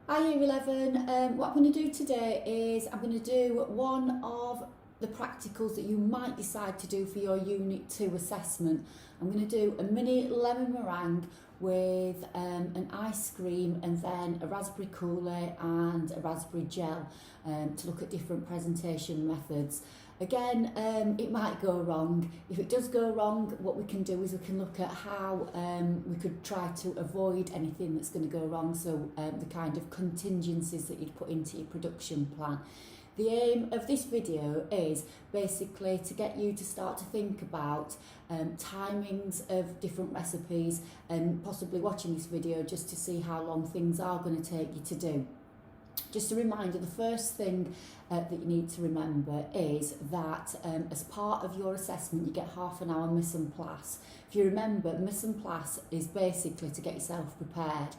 Hi Year 11, what I'm going to do today is I'm going to do one of the practicals that you might decide to do for your Unit 2 assessment. I'm going to do a mini lemon meringue with an ice cream and then a raspberry coulis and a raspberry gel to look at different presentation methods. Again, it might go wrong. If it does go wrong, what we can do is we can look at how we could try to avoid anything that's going to go wrong, so the kind of contingencies that you'd put into your production plan. The aim of this video is basically to get you to start to think about timings of different recipes and possibly watching this video just to see how long things are going to take you to do. Just a reminder, the first thing that you need to remember is that as part of your assessment you get half an hour mise en place. If you remember, mise en place is basically to get yourself prepared.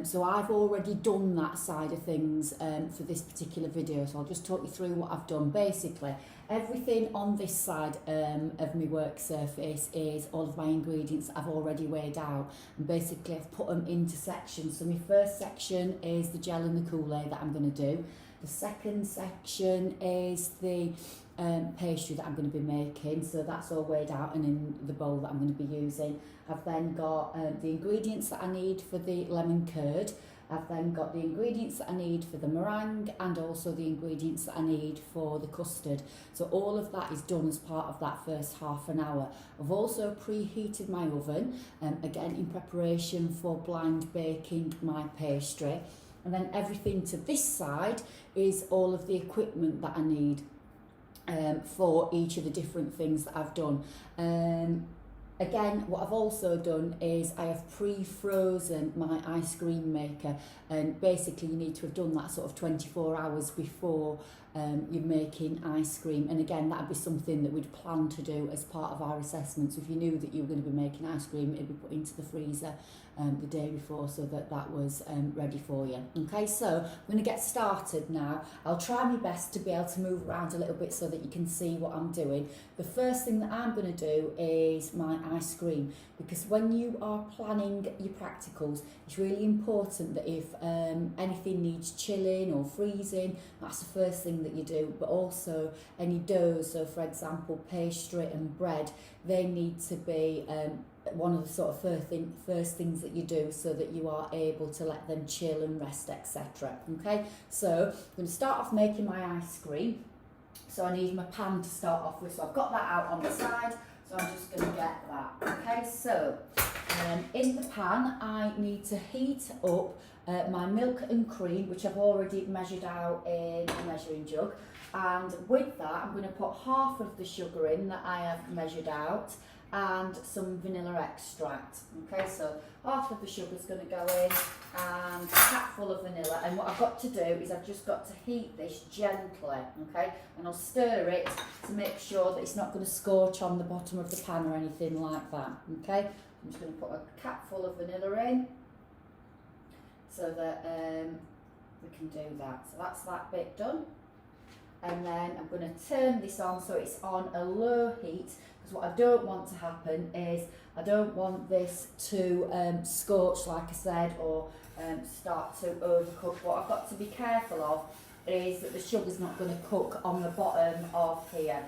So I've already done that side of things for this particular video, so I'll just talk you through what I've done. Basically, everything on this side of my work surface is all of my ingredients I've already weighed out, and basically I've put them into sections. So my first section is the gel and the coulis that I'm going to do. The second section is the pastry that I'm going to be making, so that's all weighed out and in the bowl that I'm going to be using. I've then got the ingredients that I need for the lemon curd. I've then got the ingredients that I need for the meringue and also the ingredients that I need for the custard. So all of that is done as part of that first half an hour. I've also preheated my oven, again in preparation for blind baking my pastry. And then everything to this side is all of the equipment that I need for each of the different things that I've done. Again, what I've also done is I have pre-frozen my ice cream maker, and basically you need to have done that sort of 24 hours before you're making ice cream. And again, that would be something that we'd plan to do as part of our assessment. So if you knew that you were going to be making ice cream, it'd be put into the freezer the day before so that that was ready for you. Okay, so I'm going to get started now. I'll try my best to be able to move around a little bit so that you can see what I'm doing. The first thing that I'm going to do is my ice cream, because when you are planning your practicals, it's really important that if anything needs chilling or freezing, that's the first thing that you do. But also any doughs, so for example pastry and bread, they need to be one of the sort of first things that you do so that you are able to let them chill and rest, etc. Okay, so I'm going to start off making my ice cream. So I need my pan to start off with, so I've got that out on the side, so I'm just going to get that. Okay, so in the pan I need to heat up my milk and cream, which I've already measured out in a measuring jug, and with that I'm going to put half of the sugar in that I have measured out and some vanilla extract. Okay, so half of the sugar is going to go in and a cap full of vanilla, and what I've got to do is I've just got to heat this gently, okay, and I'll stir it to make sure that it's not going to scorch on the bottom of the pan or anything like that. Okay, I'm just going to put a cap full of vanilla in so that we can do that. So that's that bit done, and then I'm going to turn this on so it's on a low heat, because what I don't want to happen is I don't want this to scorch, like I said, or start to overcook. What I've got to be careful of is that the sugar's not going to cook on the bottom of here.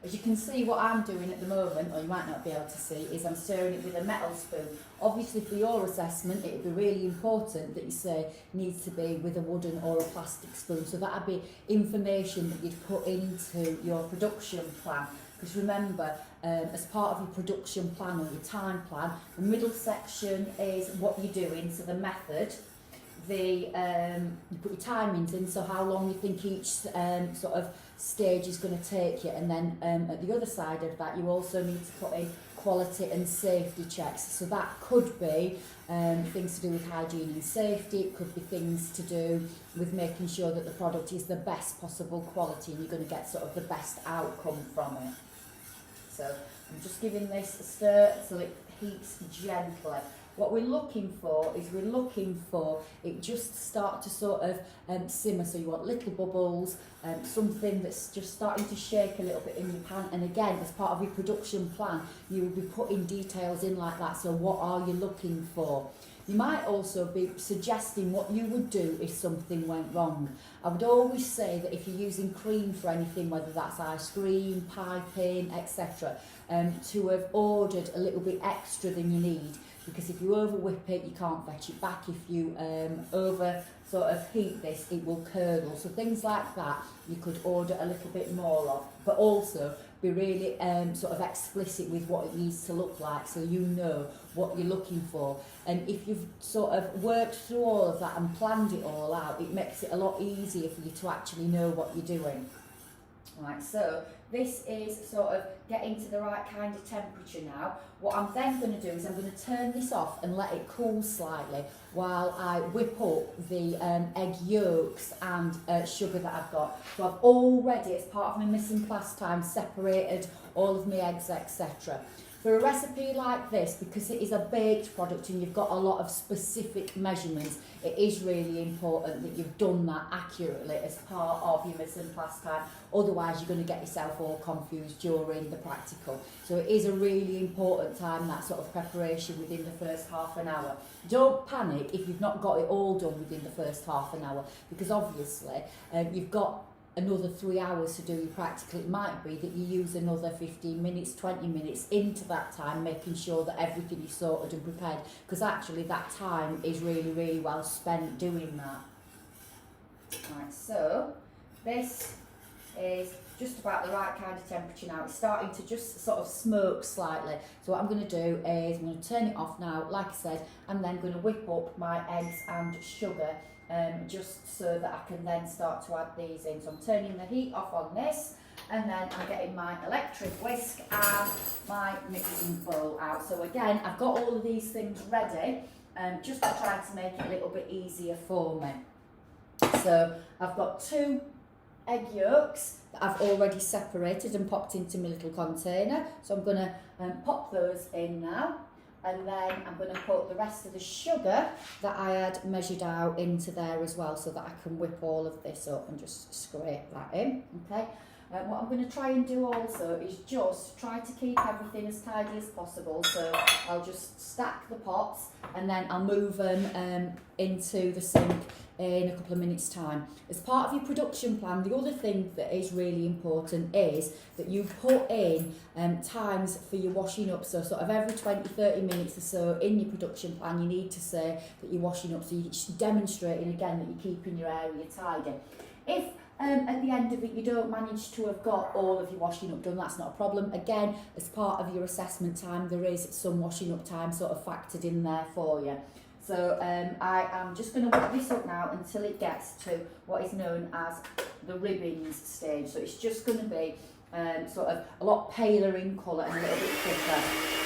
As you can see, what I'm doing at the moment, or you might not be able to see, is I'm stirring it with a metal spoon. Obviously for your assessment it would be really important that you say it needs to be with a wooden or a plastic spoon, so that would be information that you'd put into your production plan. Because remember, as part of your production plan or your time plan, the middle section is what you're doing, so the method, you put your timings in, so how long you think each sort of stage is going to take you, and then at the other side of that you also need to put in quality and safety checks. So that could be things to do with hygiene and safety, it could be things to do with making sure that the product is the best possible quality and you're going to get sort of the best outcome from it. So I'm just giving this a stir so it heats gently. What we're looking for is it just start to sort of simmer, so you want little bubbles, something that's just starting to shake a little bit in your pan. And again, as part of your production plan, you will be putting details in like that. So what are you looking for? You might also be suggesting what you would do if something went wrong. I would always say that if you're using cream for anything, whether that's ice cream, piping, etc., to have ordered a little bit extra than you need, because if you over whip it, you can't fetch it back. If you over sort of heat this, it will curdle. So things like that, you could order a little bit more of, but also be really sort of explicit with what it needs to look like, so you know what you're looking for. And if you've sort of worked through all of that and planned it all out, it makes it a lot easier for you to actually know what you're doing. Right, so this is sort of getting to the right kind of temperature now. What I'm then going to do is I'm going to turn this off and let it cool slightly while I whip up the egg yolks and sugar that I've got. So I've already, as part of my mise en place time, separated all of my eggs, etc. For a recipe like this, because it is a baked product and you've got a lot of specific measurements, it is really important that you've done that accurately as part of your mise en place time. Otherwise, you're going to get yourself all confused during the practical. So it is a really important time, that sort of preparation within the first half an hour. Don't panic if you've not got it all done within the first half an hour, because obviously you've got another 3 hours to do your practical. It might be that you use another 15 minutes, 20 minutes into that time, making sure that everything is sorted and prepared, because actually that time is really, really well spent doing that. Right, so this is just about the right kind of temperature now. It's starting to just sort of smoke slightly. So what I'm going to do is I'm going to turn it off now. Like I said, I'm then going to whip up my eggs and sugar just so that I can then start to add these in. So I'm turning the heat off on this, and then I'm getting my electric whisk and my mixing bowl out. So again, I've got all of these things ready just to try to make it a little bit easier for me. So I've got 2 egg yolks that I've already separated and popped into my little container. So I'm going to pop those in now. And then I'm going to put the rest of the sugar that I had measured out into there as well, so that I can whip all of this up and just scrape that in. Okay. What I'm going to try and do also is just try to keep everything as tidy as possible. So I'll just stack the pots and then I'll move them into the sink in a couple of minutes' time. As part of your production plan, the other thing that is really important is that you put in times for your washing up. So sort of every 20-30 minutes or so in your production plan, you need to say that you're washing up, so you're demonstrating again that you're keeping your area tidy. If at the end of it you don't manage to have got all of your washing up done, that's not a problem. Again, as part of your assessment time, there is some washing up time sort of factored in there for you. So I am just going to whip this up now until it gets to what is known as the ribbons stage. So it's just going to be sort of a lot paler in colour and a little bit thicker.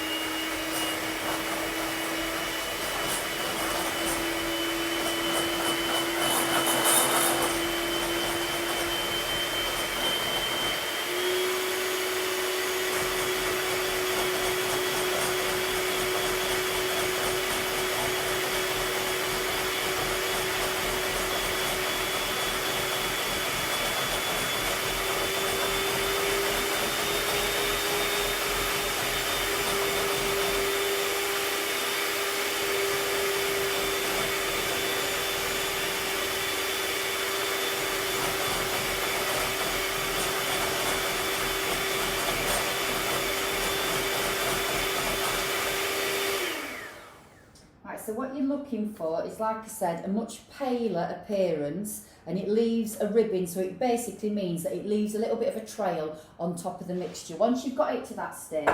So what you're looking for is, like I said, a much paler appearance, and it leaves a ribbon, so it basically means that it leaves a little bit of a trail on top of the mixture. Once you've got it to that stage,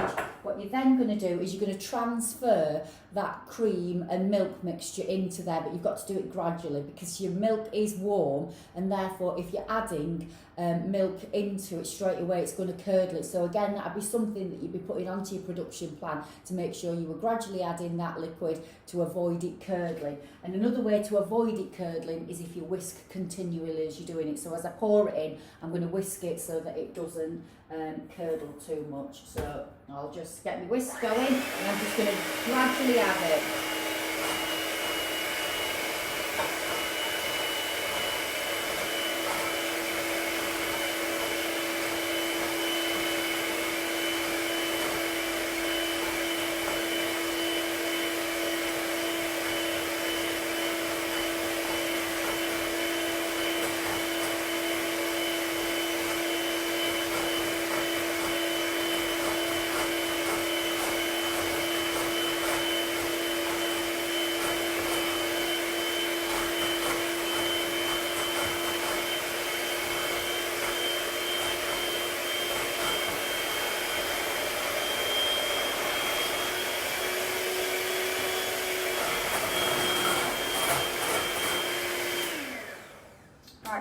what you're then going to do is you're going to transfer that cream and milk mixture into there, but you've got to do it gradually because your milk is warm, and therefore if you're adding milk into it straight away, it's going to curdle it. So again, that would be something that you'd be putting onto your production plan to make sure you were gradually adding that liquid to avoid it curdling. And another way to avoid it curdling is if you whisk continually as you're doing it. So as I pour it in, I'm going to whisk it so that it doesn't curdle too much. So I'll just get my whisk going, and I'm just going to gradually add it.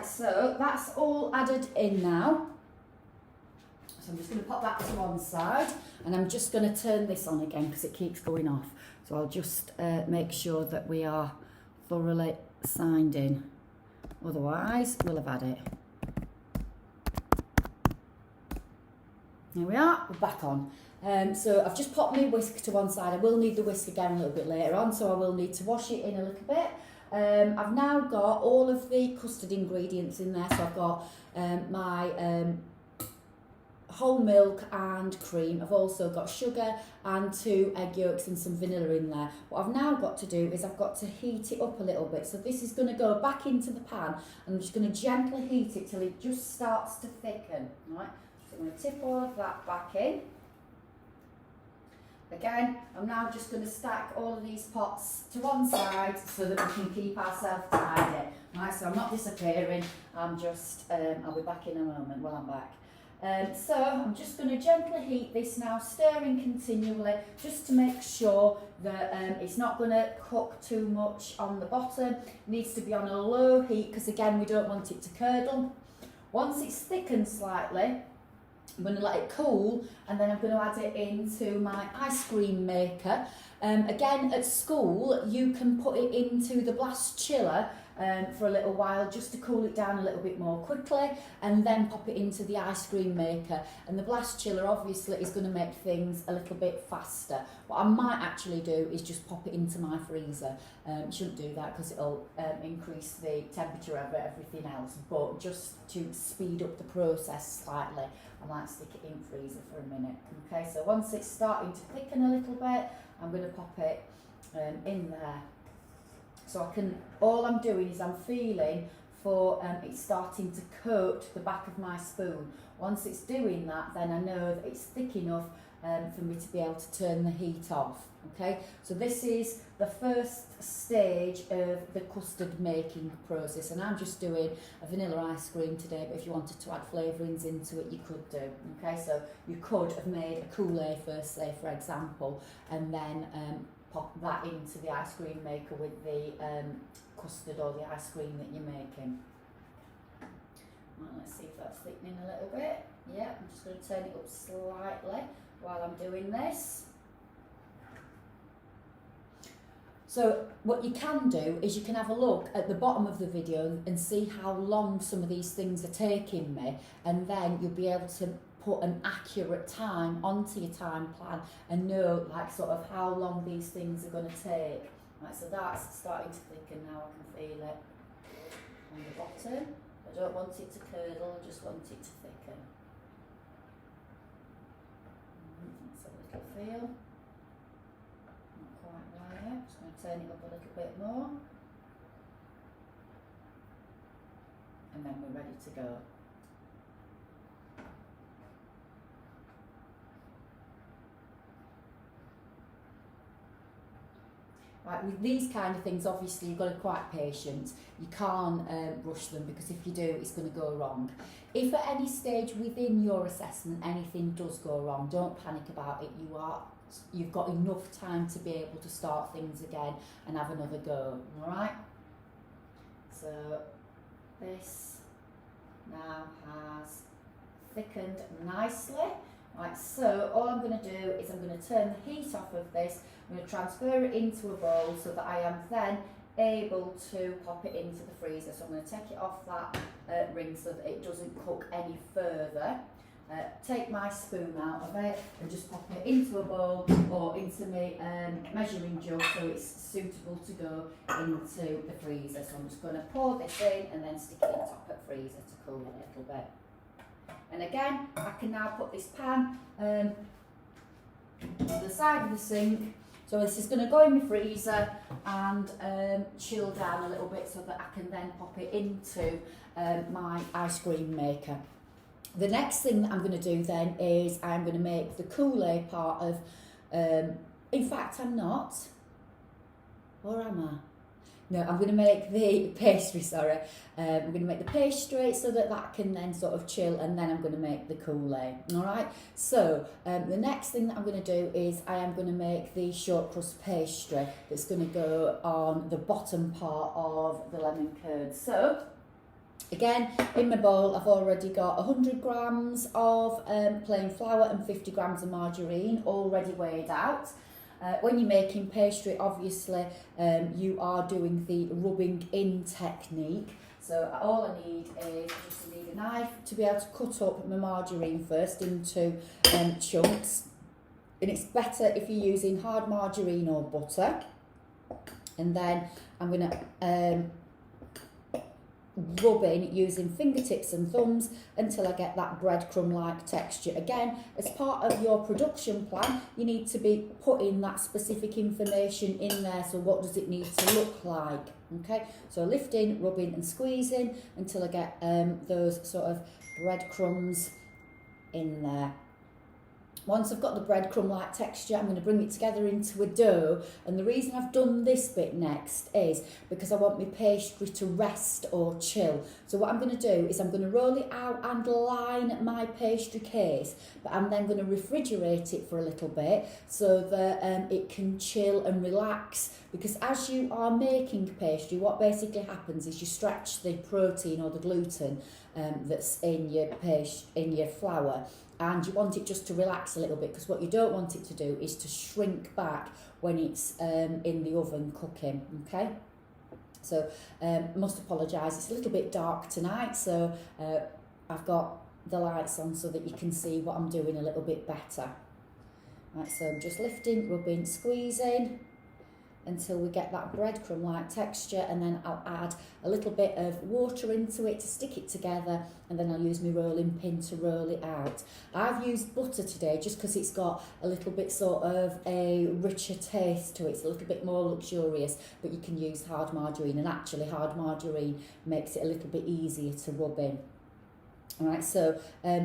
Right, so that's all added in now. So I'm just going to pop that to one side, and I'm just going to turn this on again because it keeps going off. So I'll just make sure that we are thoroughly signed in. Otherwise, we'll have had it. Here we are, we're back on. So I've just popped my whisk to one side. I will need the whisk again a little bit later on, so I will need to wash it in a little bit. I've now got all of the custard ingredients in there. So I've got my whole milk and cream. I've also got sugar and 2 egg yolks and some vanilla in there. What I've now got to do is I've got to heat it up a little bit. So this is going to go back into the pan, and I'm just going to gently heat it till it just starts to thicken. Right? So I'm going to tip all of that back in. Again, I'm now just going to stack all of these pots to one side so that we can keep ourselves tidy. Right, so I'm not disappearing, I'm just, I'll be back in a moment while I'm back. So I'm just going to gently heat this now, stirring continually, just to make sure that it's not going to cook too much on the bottom. It needs to be on a low heat because again, we don't want it to curdle. Once it's thickened slightly, I'm going to let it cool, and then I'm going to add it into my ice cream maker. Again, at school, you can put it into the blast chiller for a little while just to cool it down a little bit more quickly, and then pop it into the ice cream maker. And the blast chiller obviously is going to make things a little bit faster. What I might actually do is just pop it into my freezer. You shouldn't do that because it'll increase the temperature of everything else, but just to speed up the process slightly, I might stick it in freezer for a minute. Okay, so once it's starting to thicken a little bit, I'm going to pop it in there. So I can, all I'm doing is I'm feeling for it starting to coat the back of my spoon. Once it's doing that, then I know that it's thick enough for me to be able to turn the heat off. Okay, so this is the first stage of the custard making process, and I'm just doing a vanilla ice cream today, but if you wanted to add flavourings into it, you could do. Okay, so you could have made a Kool-Aid first, say for example, and then pop that into the ice cream maker with the custard or the ice cream that you're making. Right, let's see if that's thickening a little bit. Yeah, I'm just going to turn it up slightly while I'm doing this. So what you can do is you can have a look at the bottom of the video and see how long some of these things are taking me, and then you'll be able to put an accurate time onto your time plan and know like sort of how long these things are going to take. Right, so that's starting to thicken now, I can feel it on the bottom. I don't want it to curdle, I just want it to thicken. That's a little feel. Not quite right yet, just going to turn it up a little bit more. And then we're ready to go. Right, with these kind of things, obviously you've got to be quite patient. You can't rush them, because if you do, it's going to go wrong. If at any stage within your assessment anything does go wrong, don't panic about it. You've got enough time to be able to start things again and have another go. All right. So this now has thickened nicely. Right, so all I'm going to do is I'm going to turn the heat off of this. I'm going to transfer it into a bowl so that I am then able to pop it into the freezer. So I'm going to take it off that ring so that it doesn't cook any further. Take my spoon out of it and just pop it into a bowl or into my measuring jug so it's suitable to go into the freezer. So I'm just going to pour this in and then stick it in top of the freezer to cool a little bit. And again, I can now put this pan on the side of the sink. So this is going to go in my freezer and chill down a little bit so that I can then pop it into my ice cream maker. The next thing that I'm going to do then is I'm going to make the Kool-Aid part of, in fact I'm not, or am I? No, I'm going to make the pastry, sorry. I'm going to make the pastry so that that can then sort of chill, and then I'm going to make the Kool-Aid. All right, so the next thing that I'm going to do is I am going to make the short crust pastry that's going to go on the bottom part of the lemon curd. So Again, in my bowl, I've already got 100 grams of plain flour and 50 grams of margarine already weighed out. When you're making pastry, obviously, you are doing the rubbing in technique. So all I need is just need a knife to be able to cut up my margarine first into chunks. And it's better if you're using hard margarine or butter. And then I'm going to rub in using fingertips and thumbs until I get that breadcrumb-like texture. Again, as part of your production plan, you need to be putting that specific information in there. So what does it need to look like? Okay, so lifting, rubbing and squeezing until I get those sort of breadcrumbs in there. Once I've got the breadcrumb-like texture, I'm going to bring it together into a dough. And the reason I've done this bit next is because I want my pastry to rest or chill. So what I'm going to do is I'm going to roll it out and line my pastry case, but I'm then going to refrigerate it for a little bit so that it can chill and relax. Because as you are making pastry, what basically happens is you stretch the protein or the gluten that's in your flour. And you want it just to relax a little bit, because what you don't want it to do is to shrink back when it's in the oven cooking, okay? So must apologise, it's a little bit dark tonight, so I've got the lights on so that you can see what I'm doing a little bit better. Right, so I'm just lifting, rubbing, squeezing until we get that breadcrumb-like texture, and then I'll add a little bit of water into it to stick it together, and then I'll use my rolling pin to roll it out. I've used butter today just because it's got a little bit sort of a richer taste to it. It's a little bit more luxurious, but you can use hard margarine, and actually hard margarine makes it a little bit easier to rub in. Alright, so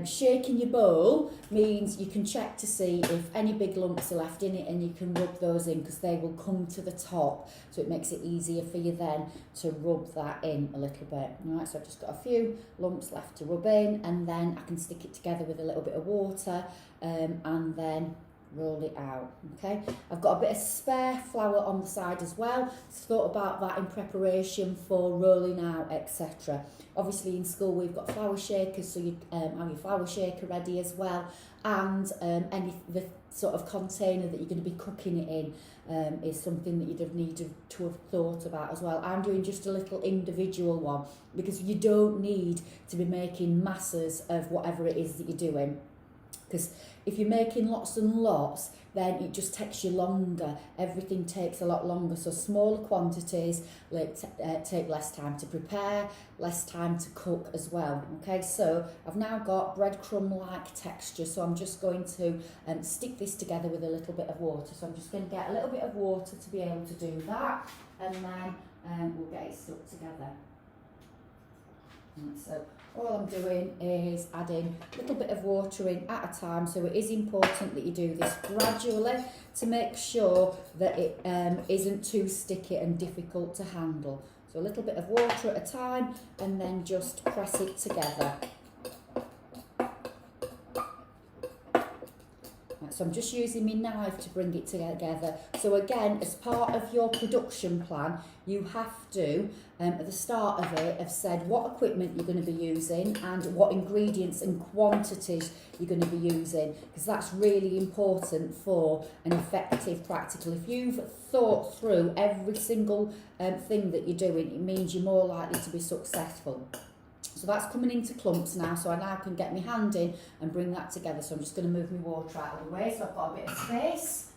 shaking your bowl means you can check to see if any big lumps are left in it, and you can rub those in because they will come to the top, so it makes it easier for you then to rub that in a little bit. Alright, so I've just got a few lumps left to rub in, and then I can stick it together with a little bit of water and then roll it out. Okay, I've got a bit of spare flour on the side as well, so thought about that in preparation for rolling out, etc. Obviously in school we've got flour shakers, so you have your flour shaker ready as well, and the sort of container that you're going to be cooking it in is something that you'd have needed to have thought about as well. I'm doing just a little individual one because you don't need to be making masses of whatever it is that you're doing, because if you're making lots and lots, then it just takes you longer. Everything takes a lot longer. So smaller quantities take less time to prepare, less time to cook as well. Okay, so I've now got breadcrumb-like texture. So I'm just going to stick this together with a little bit of water. So I'm just going to get a little bit of water to be able to do that, and then we'll get it stuck together. And so all I'm doing is adding a little bit of water in at a time, so it is important that you do this gradually to make sure that it isn't too sticky and difficult to handle. So a little bit of water at a time, and then just press it together. So I'm just using my knife to bring it together. So again, as part of your production plan, you have to, at the start of it, have said what equipment you're going to be using and what ingredients and quantities you're going to be using, because that's really important for an effective practical. If you've thought through every single thing that you're doing, it means you're more likely to be successful. So that's coming into clumps now, so I now can get my hand in and bring that together. So I'm just going to move my water out of the way so I've got a bit of space,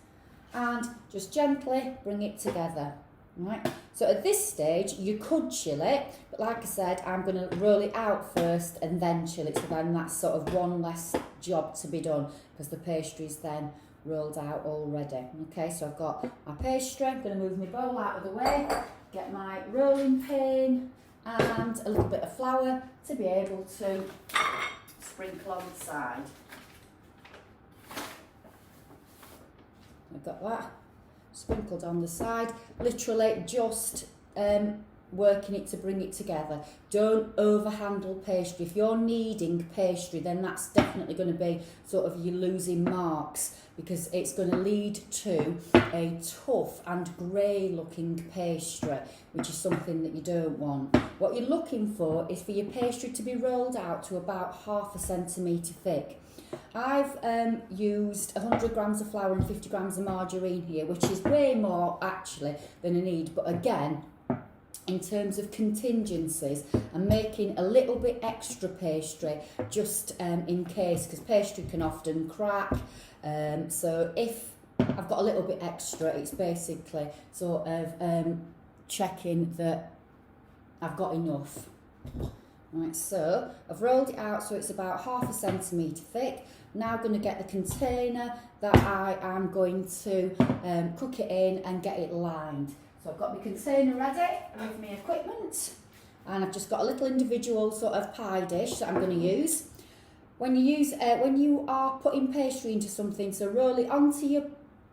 and just gently bring it together. Right. So at this stage you could chill it, but like I said, I'm going to roll it out first and then chill it, so then that's sort of one less job to be done because the pastry's then rolled out already. Okay, so I've got my pastry. I'm going to move my bowl out of the way, get my rolling pin and a little bit of flour to be able to sprinkle on the side. I've got that sprinkled on the side, literally just working it to bring it together. Don't overhandle pastry. If you're kneading pastry, then that's definitely going to be sort of you losing marks, because it's going to lead to a tough and grey looking pastry, which is something that you don't want. What you're looking for is for your pastry to be rolled out to about 1/2 centimetre thick. I've used 100 grams of flour and 50 grams of margarine here, which is way more actually than I need. But again, in terms of contingencies, I'm making a little bit extra pastry just in case, because pastry can often crack. So if I've got a little bit extra, it's basically sort of checking that I've got enough. Right, so I've rolled it out so it's about 1/2 centimetre thick. Now I'm going to get the container that I am going to cook it in and get it lined. So I've got my container ready with my equipment, and I've just got a little individual sort of pie dish that I'm going to use. When you are putting pastry into something, so roll it onto your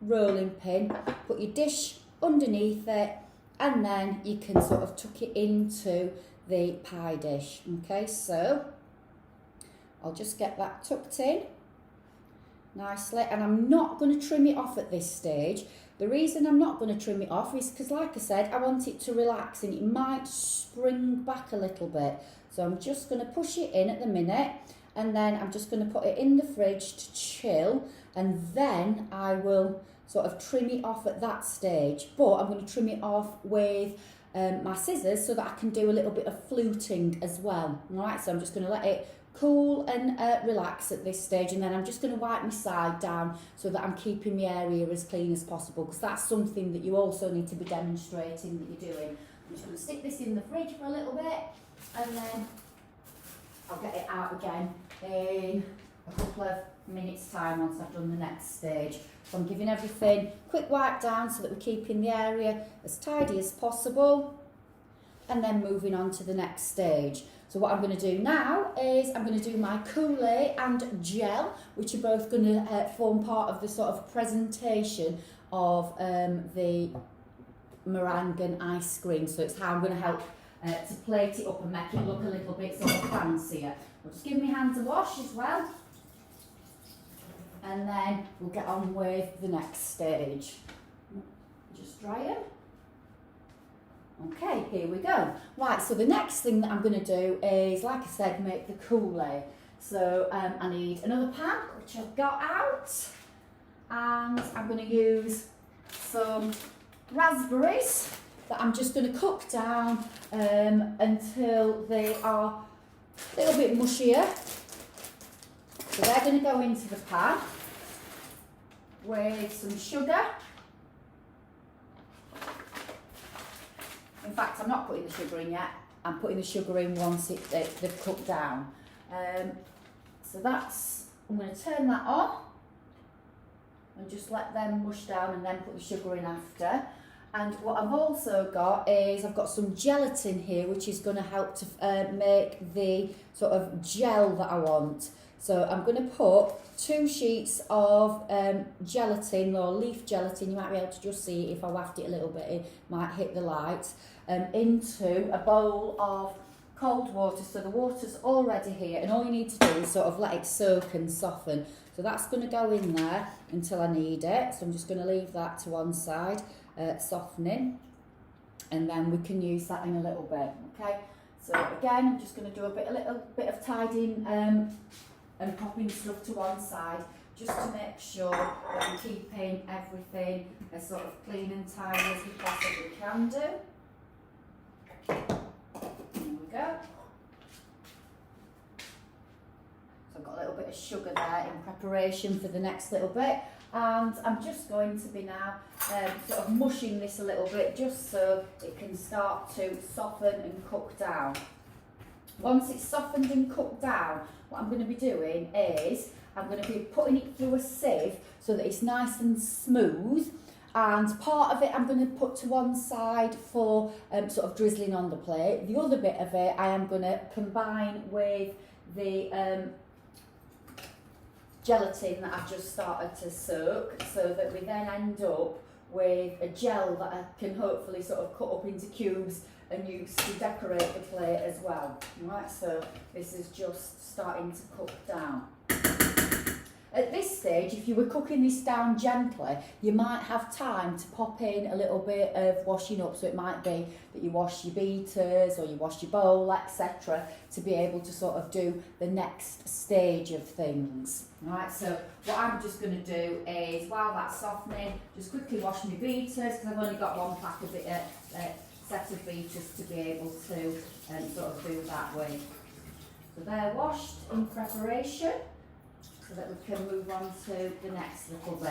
rolling pin, put your dish underneath it, and then you can sort of tuck it into the pie dish. Okay, so I'll just get that tucked in nicely, and I'm not going to trim it off at this stage. The reason I'm not going to trim it off is because, like I said, I want it to relax and it might spring back a little bit. So I'm just going to push it in at the minute, and then I'm just going to put it in the fridge to chill, and then I will sort of trim it off at that stage. But I'm going to trim it off with my scissors so that I can do a little bit of fluting as well. Alright, so I'm just going to let it cool and relax at this stage, and then I'm just going to wipe my side down so that I'm keeping the area as clean as possible, because that's something that you also need to be demonstrating that you're doing. I'm just going to stick this in the fridge for a little bit, and then I'll get it out again in a couple of minutes time once I've done the next stage. So I'm giving everything a quick wipe down so that we're keeping the area as tidy as possible, and then moving on to the next stage. So what I'm going to do now is I'm going to do my coulis and gel, which are both going to form part of the sort of presentation of the meringue and ice cream. So it's how I'm going to help to plate it up and make it look a little bit sort of fancier. I'll just give my hands a wash as well, and then we'll get on with the next stage. Just dry them. Okay, here we go. Right, so the next thing that I'm going to do is, like I said, make the coulis. So I need another pan, which I've got out, and I'm going to use some raspberries that I'm just going to cook down until they are a little bit mushier. So they're going to go into the pan with some sugar. In fact, I'm not putting the sugar in yet. I'm putting the sugar in once they've cooked down. So I'm going to turn that on and just let them mush down, and then put the sugar in after. And what I've also got is I've got some gelatin here, which is going to help to make the sort of gel that I want. So I'm going to put 2 sheets of gelatin, or leaf gelatin, you might be able to just see if I waft it a little bit, it might hit the light, into a bowl of cold water. So the water's already here, and all you need to do is sort of let it soak and soften. So that's going to go in there until I need it. So I'm just going to leave that to one side, softening, and then we can use that in a little bit. Okay, so again, I'm just going to do a little bit of tidying and popping stuff to one side, just to make sure that I'm keeping everything as sort of clean and tidy as we possibly can do. There we go. So I've got a little bit of sugar there in preparation for the next little bit, and I'm just going to be now sort of mushing this a little bit, just so it can start to soften and cook down. Once it's softened and cooked down, what I'm going to be doing is I'm going to be putting it through a sieve so that it's nice and smooth, and part of it I'm going to put to one side for sort of drizzling on the plate. The other bit of it I am going to combine with the gelatin that I've just started to soak, so that we then end up with a gel that I can hopefully sort of cut up into cubes and use to decorate the plate as well. Right, so this is just starting to cook down. At this stage, if you were cooking this down gently, you might have time to pop in a little bit of washing up. So it might be that you wash your beaters or you wash your bowl, etc., to be able to sort of do the next stage of things. Right, so what I'm just going to do is, while that's softening, just quickly wash my beaters, because I've only got one pack of set of beaters to be able to sort of do that with. So they're washed in preparation, so that we can move on to the next little bit.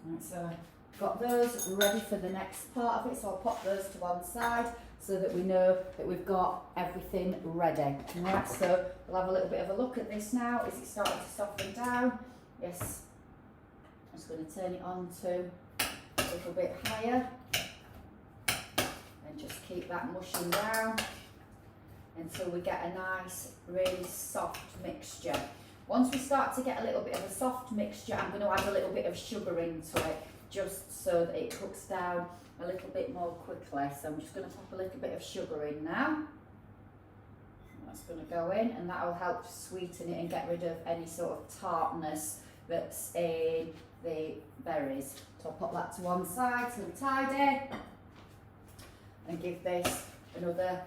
Right, so I've got those ready for the next part of it, so I'll pop those to one side so that we know that we've got everything ready. Right, so we'll have a little bit of a look at this now. Is it starting to soften down? Yes. I'm just going to turn it on to a little bit higher and just keep that mushing down until we get a nice, really soft mixture. Once we start to get a little bit of a soft mixture, I'm going to add a little bit of sugar into it, just so that it cooks down a little bit more quickly. So I'm just going to pop a little bit of sugar in now. That's going to go in, and that will help sweeten it and get rid of any sort of tartness that's in the berries. So I'll pop that to one side so we're tidy, and give this another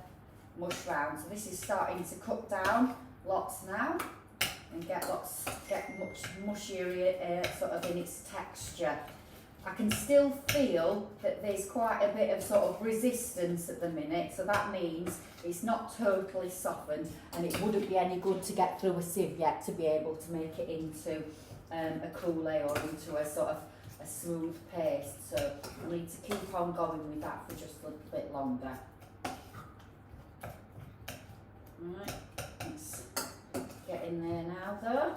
mush round. So this is starting to cook down lots now and get much mushier sort of in its texture. I can still feel that there's quite a bit of sort of resistance at the minute, so that means it's not totally softened, and it wouldn't be any good to get through a sieve yet to be able to make it into a coulis or into a sort of a smooth paste. So I need to keep on going with that for just a little bit longer. Right, let's get in there now though.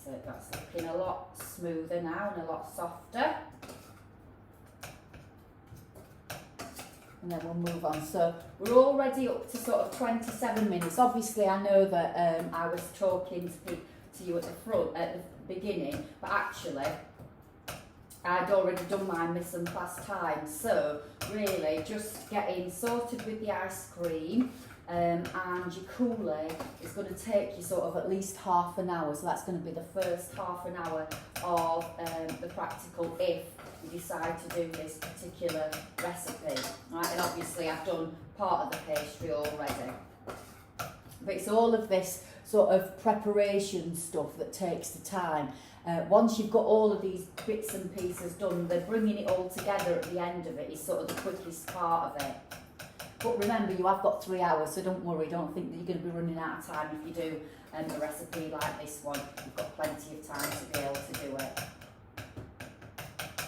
So that's looking a lot smoother now and a lot softer. And then we'll move on. So we're already up to sort of 27 minutes. Obviously I know that I was talking to you at the beginning, but actually I'd already done my mise en place time, so really just getting sorted with the ice cream and your coulis is going to take you sort of at least half an hour, so that's going to be the first half an hour of the practical if you decide to do this particular recipe. Right, and obviously I've done part of the pastry already, but it's all of this sort of preparation stuff that takes the time. Once you've got all of these bits and pieces done, the bringing it all together at the end of it is sort of the quickest part of it. But remember, you have got 3 hours, so don't worry, don't think that you're going to be running out of time if you do a recipe like this one. You've got plenty of time to be able to do it.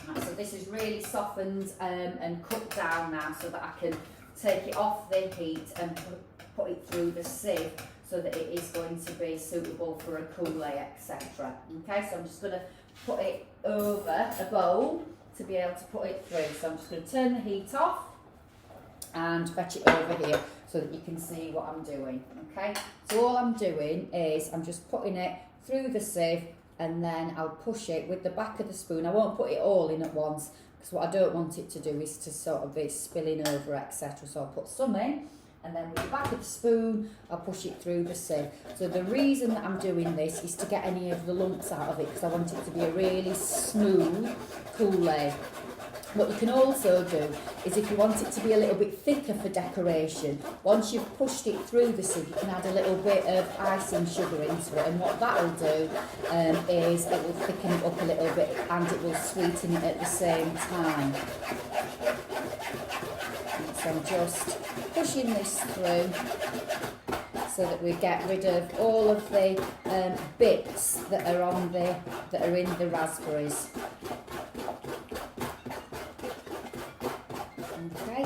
Right, so this is really softened and cooked down now, so that I can take it off the heat and put it through the sieve, so that it is going to be suitable for a coulis, etc. Okay, so I'm just going to put it over a bowl to be able to put it through. So I'm just going to turn the heat off and fetch it over here so that you can see what I'm doing. Okay, so all I'm doing is I'm just putting it through the sieve, and then I'll push it with the back of the spoon. I won't put it all in at once, because what I don't want it to do is to sort of be spilling over, etc. So I'll put some in, and then with the back of the spoon I'll push it through the sieve. So the reason that I'm doing this is to get any of the lumps out of it, because I want it to be a really smooth coulis. What you can also do is, if you want it to be a little bit thicker for decoration, once you've pushed it through the sieve, you can add a little bit of icing sugar into it, and what that will do is it will thicken it up a little bit and it will sweeten it at the same time. So I'm just pushing this through so that we get rid of all of the bits that are in the raspberries. Okay.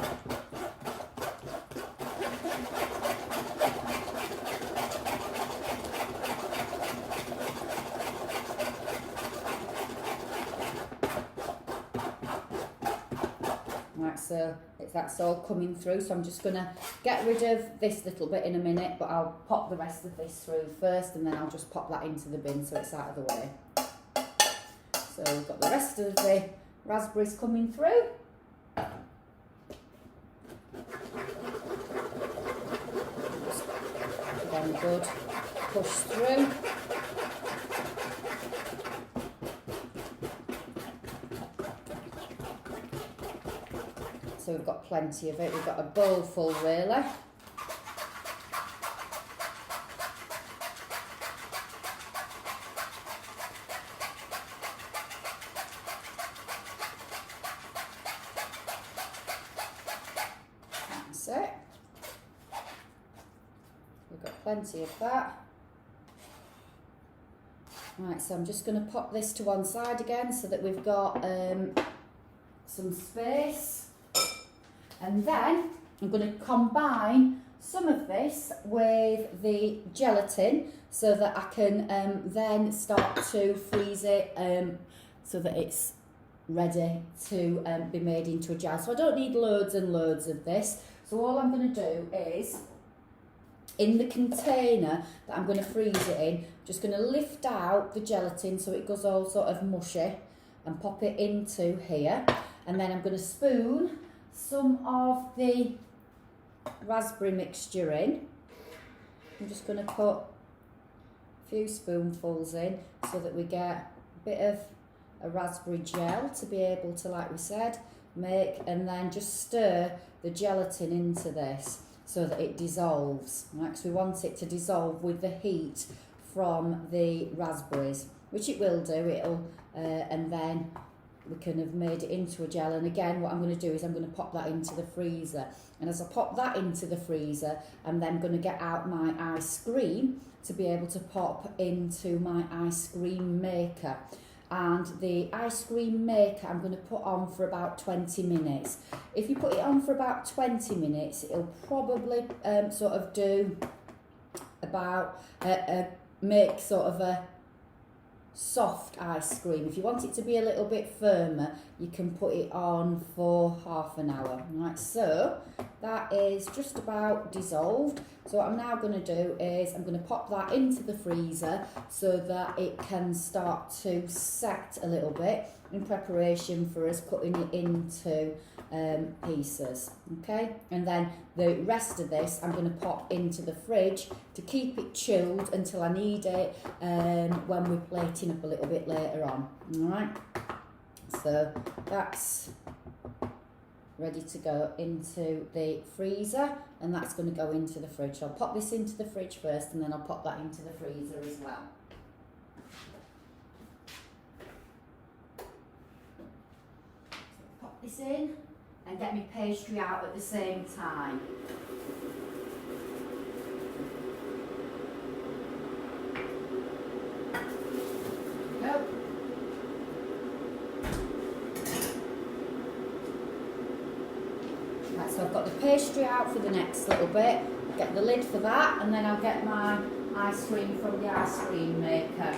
Right, so that's all coming through, so I'm just going to get rid of this little bit in a minute, but I'll pop the rest of this through first, and then I'll just pop that into the bin so it's out of the way. So we've got the rest of the raspberries coming through. Then good push through. So we've got plenty of it. We've got a bowl full really. That's it. We've got plenty of that. Right, so I'm just going to pop this to one side again so that we've got some space. And then I'm going to combine some of this with the gelatin so that I can then start to freeze it so that it's ready to be made into a gel. So I don't need loads and loads of this. So all I'm going to do is, in the container that I'm going to freeze it in, just going to lift out the gelatin so it goes all sort of mushy and pop it into here. And then I'm going to spoon some of the raspberry mixture in. I'm just going to put a few spoonfuls in so that we get a bit of a raspberry gel to be able to, like we said, make, and then just stir the gelatin into this so that it dissolves. Right, because we want it to dissolve with the heat from the raspberries, which it will do. It'll and then we can have made it into a gel. And again, what I'm going to do is I'm going to pop that into the freezer. And as I pop that into the freezer, I'm then going to get out my ice cream to be able to pop into my ice cream maker. And the ice cream maker I'm going to put on for about 20 minutes. If you put it on for about 20 minutes, it'll probably sort of do about, make sort of a soft ice cream. If you want it to be a little bit firmer, you can put it on for half an hour. Right, so that is just about dissolved. So what I'm now going to do is I'm going to pop that into the freezer so that it can start to set a little bit in preparation for us cutting it into pieces. Okay, and then the rest of this I'm going to pop into the fridge to keep it chilled until I need it when we're plating up a little bit later on. Alright, so that's ready to go into the freezer, and that's going to go into the fridge. So I'll pop this into the fridge first and then I'll pop that into the freezer as well. So pop this in and get my pastry out at the same time. Go. Right, so I've got the pastry out for the next little bit. Get the lid for that, and then I'll get my ice cream from the ice cream maker.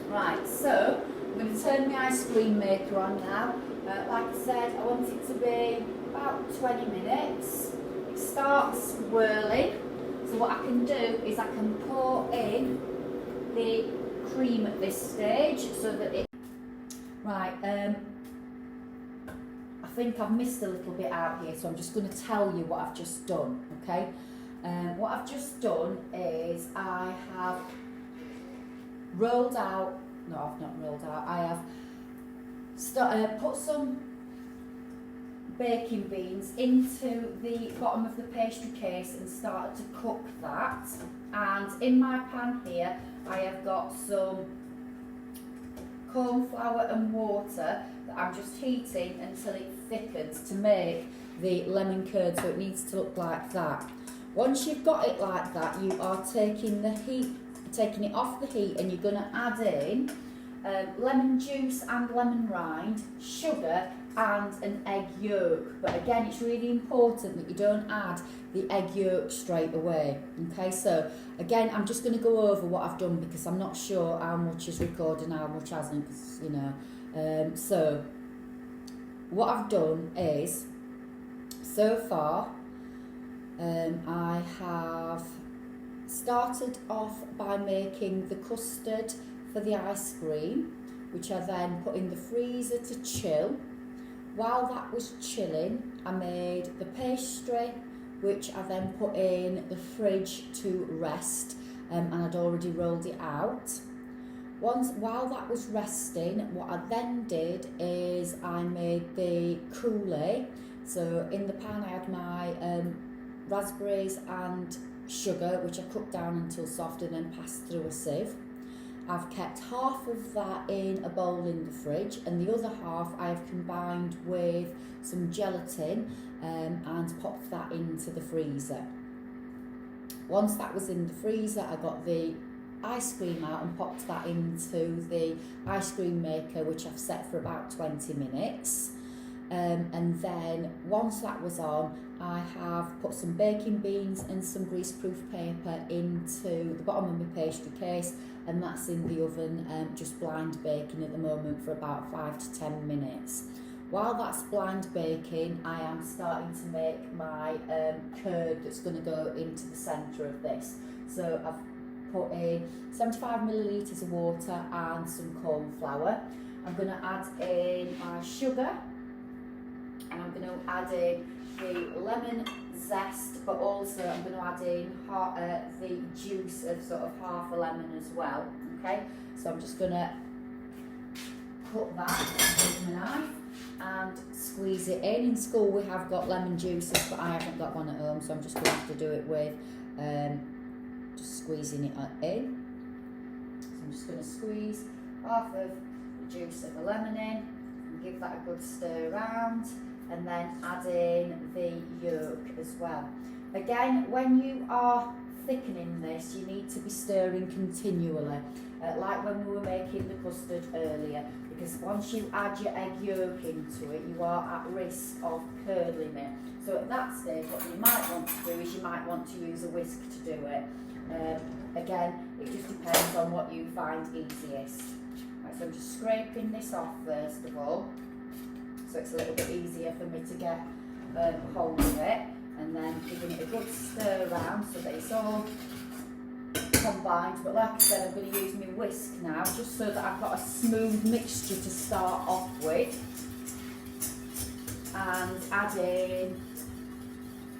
Right, so I'm going to turn my ice cream maker on now. Like I said, I want it to be about 20 minutes. It starts whirling, so what I can do is I can pour in the cream at this stage so that it... Right, I think I've missed a little bit out here, so I'm just going to tell you what I've just done, okay? What I've just done is I have rolled out... No, I've not rolled out. I have put some baking beans into the bottom of the pastry case and started to cook that. And in my pan here, I have got some corn flour and water that I'm just heating until it thickens to make the lemon curd, so it needs to look like that. Once you've got it like that, you are taking it off the heat, and you're going to add in lemon juice and lemon rind, sugar and an egg yolk. But again, it's really important that you don't add the egg yolk straight away. Okay, so again, I'm just going to go over what I've done because I'm not sure how much is recorded and how much hasn't, because, you know. So what I've done is, so far, I have started off by making the custard for the ice cream, which I then put in the freezer to chill. While that was chilling, I made the pastry, which I then put in the fridge to rest, and I'd already rolled it out. While that was resting, what I then did is I made the croulet. So in the pan I had my raspberries and sugar, which I cooked down until soft and then passed through a sieve. I've kept half of that in a bowl in the fridge, and the other half I have combined with some gelatin and popped that into the freezer. Once that was in the freezer, I got the ice cream out and popped that into the ice cream maker, which I've set for about 20 minutes. And then once that was on, I have put some baking beans and some greaseproof paper into the bottom of my pastry case, and that's in the oven, just blind baking at the moment for about 5 to 10 minutes. While that's blind baking, I am starting to make my curd that's going to go into the centre of this. So I've put in 75 millilitres of water and some corn flour. I'm going to add in my sugar, and I'm going to add in the lemon zest, but also I'm going to add in the juice of sort of half a lemon as well. Okay, so I'm just going to cut that with my knife and squeeze it in. In school we have got lemon juices, but I haven't got one at home, so I'm just going to have to do it with just squeezing it in. So I'm just going to squeeze half of the juice of the lemon in and give that a good stir around, and then add in the yolk as well. Again, when you are thickening this, you need to be stirring continually, like when we were making the custard earlier, because once you add your egg yolk into it, you are at risk of curdling it. So at that stage, what you might want to do is you might want to use a whisk to do it. Again, it just depends on what you find easiest. Right, so I'm just scraping this off first of all, so it's a little bit easier for me to get hold of it, and then giving it a good stir around so that it's all combined. But like I said, I'm going to use my whisk now, just so that I've got a smooth mixture to start off with, and add in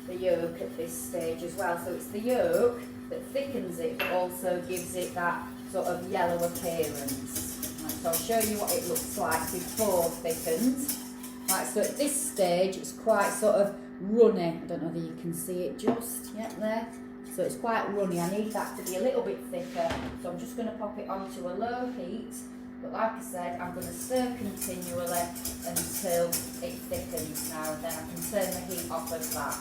the yolk at this stage as well. So it's the yolk that thickens it, but also gives it that sort of yellow appearance. Right, so I'll show you what it looks like before thickened. Right, so at this stage it's quite sort of runny. I don't know whether you can see it just yet there. So it's quite runny. I need that to be a little bit thicker. So I'm just going to pop it onto a low heat. But like I said, I'm going to stir continually until it thickens now, and then I can turn the heat off of that.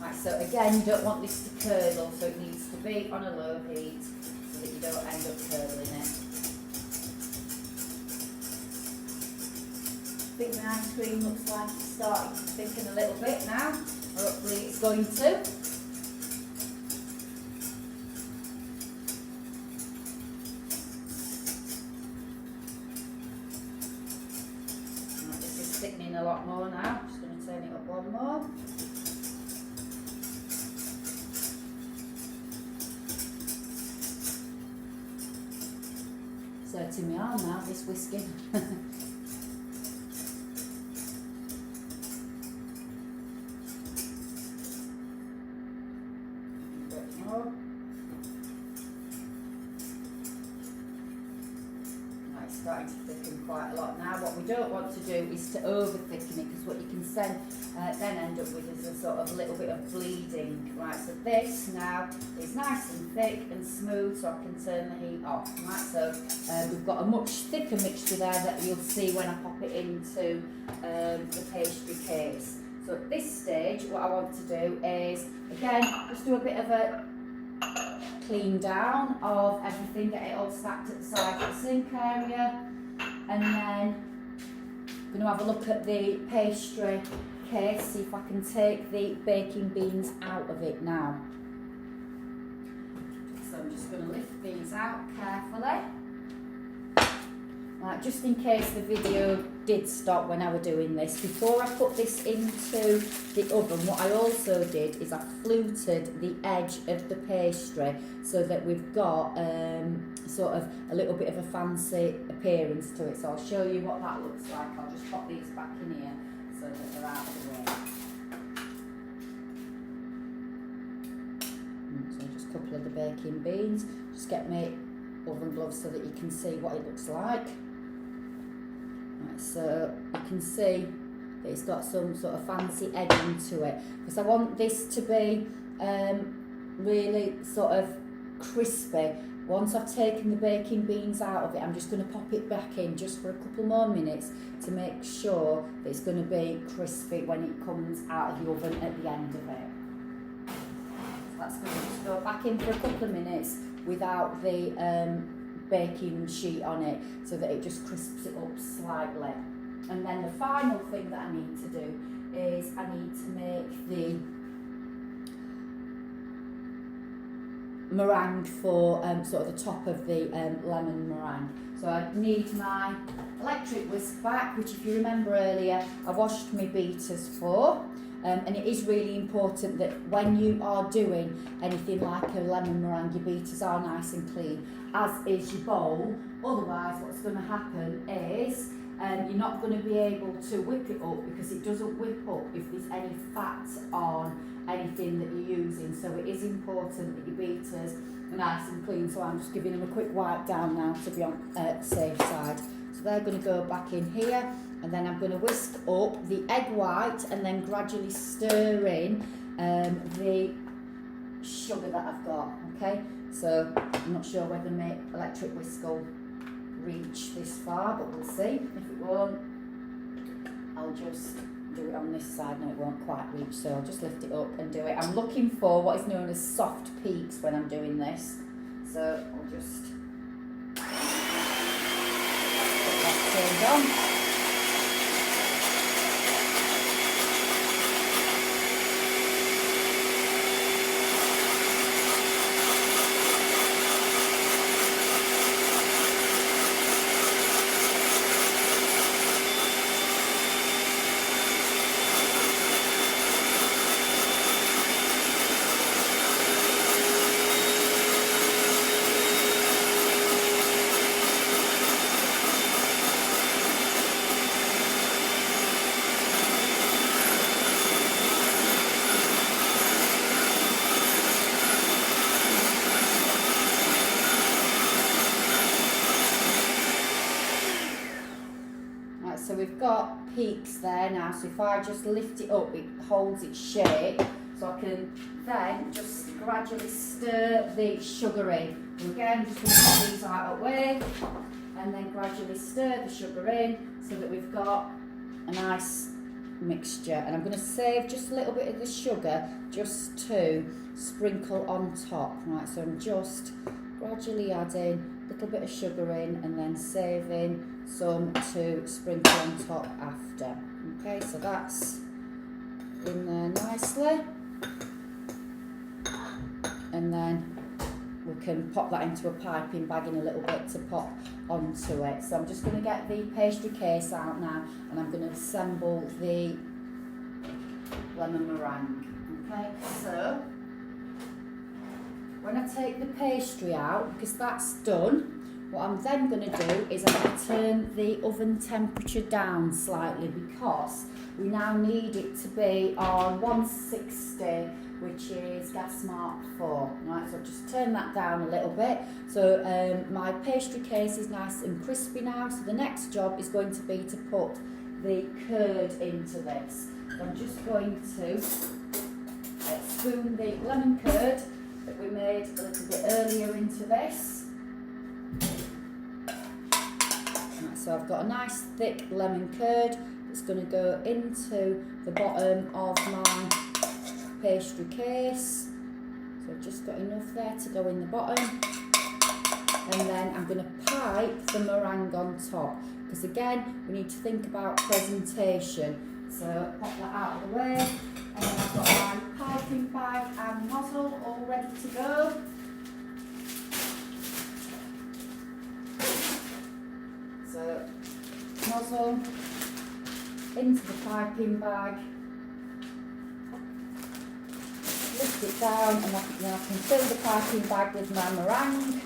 Right, so again, you don't want this to curdle, so it needs to be on a low heat so that you don't end up curdling it. I think the ice cream looks like it's starting to thicken a little bit now. Hopefully it's going to. Right, this is thickening a lot more now. I'm just going to turn it up one more. So to my arm now, this whisking. It's starting to thicken quite a lot now. What we don't want to do is to over thicken it, because what you can then end up with is a sort of little bit of bleeding. Right, so this now is nice and thick and smooth, so I can turn the heat off. Right, so we've got a much thicker mixture there that you'll see when I pop it into the pastry case. So at this stage, what I want to do is, again, just do a bit of a clean down of everything, get it all stacked at the side of the sink area, and then I'm going to have a look at the pastry case, see if I can take the baking beans out of it now. So I'm just going to lift these out carefully. Right, just in case the video did stop when I was doing this, before I put this into the oven, what I also did is I fluted the edge of the pastry so that we've got sort of a little bit of a fancy appearance to it. So I'll show you what that looks like. I'll just pop these back in here so that they're out of the way. So just a couple of the baking beans. Just get my oven gloves so that you can see what it looks like. Right, so you can see that it's got some sort of fancy edging to it, because I want this to be really sort of crispy. Once I've taken the baking beans out of it, I'm just going to pop it back in just for a couple more minutes to make sure that it's going to be crispy when it comes out of the oven at the end of it. So that's going to just go back in for a couple of minutes without the baking sheet on it, so that it just crisps it up slightly. And then the final thing that I need to do is I need to make the meringue for sort of the top of the lemon meringue. So I need my electric whisk back, which if you remember earlier I washed my beaters for. And it is really important that when you are doing anything like a lemon meringue, your beaters are nice and clean, as is your bowl. Otherwise what's going to happen is you're not going to be able to whip it up, because it doesn't whip up if there's any fat on anything that you're using. So it is important that your beaters are nice and clean. So I'm just giving them a quick wipe down now to be on the safe side. So they're going to go back in here. And then I'm going to whisk up the egg white and then gradually stir in the sugar that I've got, okay? So I'm not sure whether my electric whisk will reach this far, but we'll see. If it won't, I'll just do it on this side. No, it won't quite reach, so I'll just lift it up and do it. I'm looking for what is known as soft peaks when I'm doing this. So I'll just get that turned on. So we've got peaks there now, so if I just lift it up, it holds its shape, so I can then just gradually stir the sugar in. And again, just going to put these out of the way, and then gradually stir the sugar in so that we've got a nice mixture. And I'm going to save just a little bit of the sugar just to sprinkle on top. Right, so I'm just gradually adding a little bit of sugar in and then saving some to sprinkle on top after. Okay, so that's in there nicely, and then we can pop that into a piping bag in a little bit to pop onto it. So I'm just going to get the pastry case out now, and I'm going to assemble the lemon meringue. Okay, so when I take the pastry out, because that's done, what I'm then going to do is I'm going to turn the oven temperature down slightly, because we now need it to be on 160, which is gas mark 4. Right, so I've just turn that down a little bit. So my pastry case is nice and crispy now. So the next job is going to be to put the curd into this. So I'm just going to spoon the lemon curd that we made a little bit earlier into this. Right, so I've got a nice thick lemon curd that's going to go into the bottom of my pastry case. So I've just got enough there to go in the bottom. And then I'm going to pipe the meringue on top, because again we need to think about presentation. So pop that out of the way, and then I've got my piping bag and nozzle all ready to go. So nozzle into the piping bag, lift it down, and then I can fill the piping bag with my meringue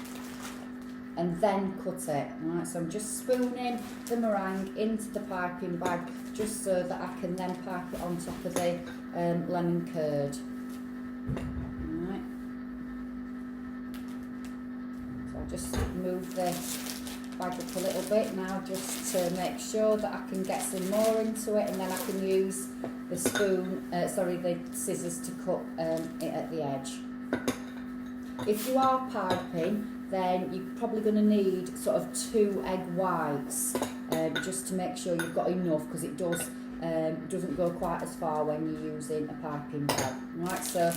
and then cut it. Right, so I'm just spooning the meringue into the piping bag just so that I can then pipe it on top of the lemon curd. Right. So I'll just move the bag up a little bit now just to make sure that I can get some more into it, and then I can use the the scissors to cut it at the edge. If you are piping, then you're probably going to need sort of 2 egg whites just to make sure you've got enough, because it doesn't go quite as far when you're using a piping bag. Right, so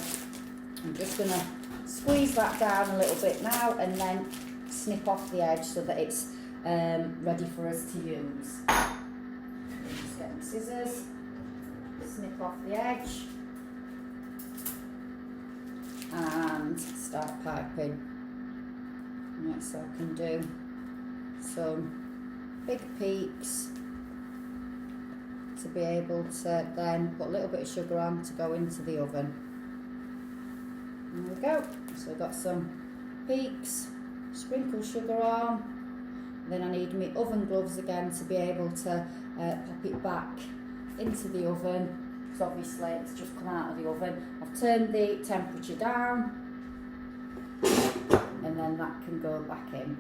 I'm just going to squeeze that down a little bit now and then snip off the edge so that it's ready for us to use. Just get my scissors, snip off the edge and start piping. Right, so I can do some big peaks to be able to then put a little bit of sugar on to go into the oven. There we go. So I've got some peaks, sprinkle sugar on. Then I need my oven gloves again to be able to pop it back into the oven. So obviously it's just come out of the oven. I've turned the temperature down, and then that can go back in.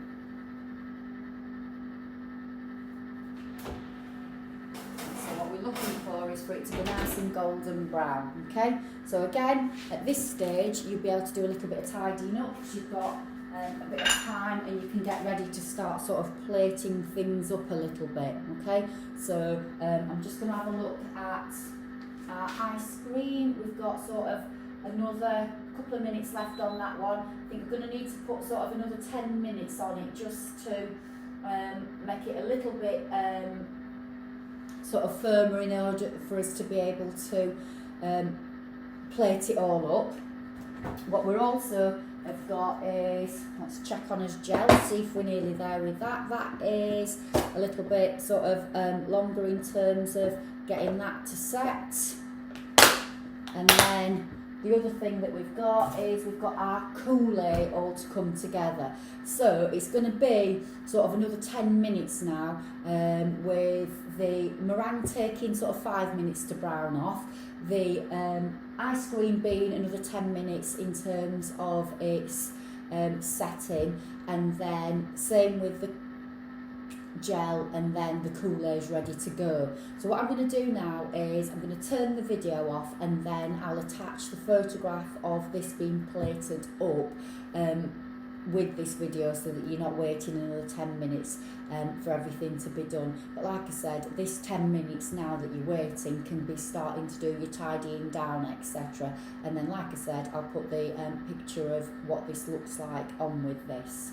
So what we're looking for is for it to be nice and golden brown, okay? So again, at this stage, you'll be able to do a little bit of tidying up because you've got a bit of time, and you can get ready to start sort of plating things up a little bit, okay? So I'm just going to have a look at our ice cream. We've got sort of another couple of minutes left on that one. I think we're going to need to put sort of another 10 minutes on it just to make it a little bit sort of firmer in order for us to be able to plate it all up. What we're also have got is, let's check on his gel, see if we're nearly there with that. That is a little bit sort of longer in terms of getting that to set. And then the other thing that we've got is we've got our Kool-Aid all to come together. So it's going to be sort of another 10 minutes now, with the meringue taking sort of 5 minutes to brown off. The ice cream being another 10 minutes in terms of its setting, and then same with the gel, and then the Kool-Aid's ready to go. So what I'm going to do now is I'm going to turn the video off, and then I'll attach the photograph of this being plated up with this video, so that you're not waiting another 10 minutes for everything to be done. But like I said, this 10 minutes now that you're waiting can be starting to do your tidying down, etc. And then like I said, I'll put the picture of what this looks like on with this.